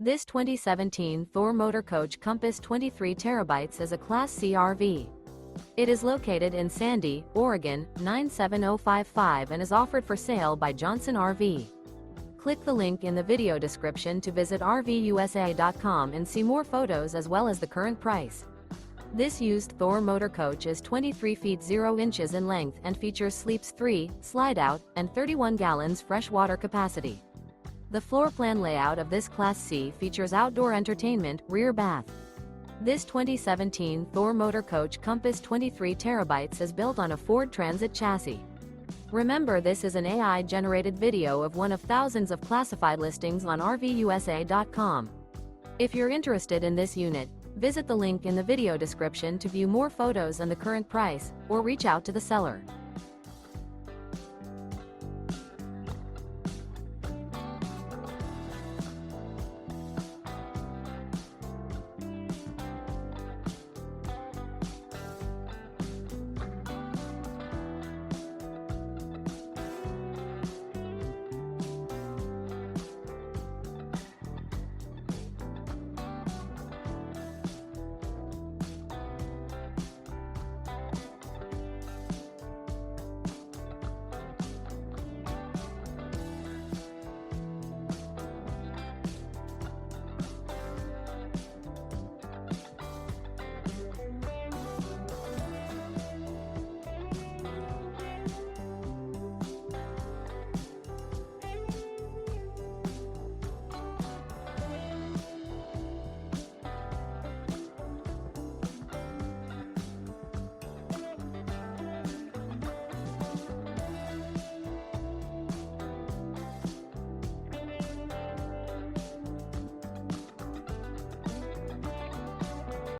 This 2017 Thor Motor Coach Compass 23 terabytes is a Class C RV. It is located in Sandy, Oregon, 97055 and is offered for sale by Johnson RV. Click the link in the video description to visit RVUSA.com and see more photos as well as the current price. This used Thor Motor Coach is 23 feet 0 inches in length and features sleeps 3, slide-out, and 31 gallons fresh water capacity. The floor plan layout of this Class C features outdoor entertainment, rear bath. This 2017 Thor Motor Coach Compass 23 terabytes is built on a Ford Transit chassis. Remember, this is an AI-generated video of one of thousands of classified listings on RVUSA.com. If you're interested in this unit, visit the link in the video description to view more photos and the current price, or reach out to the seller.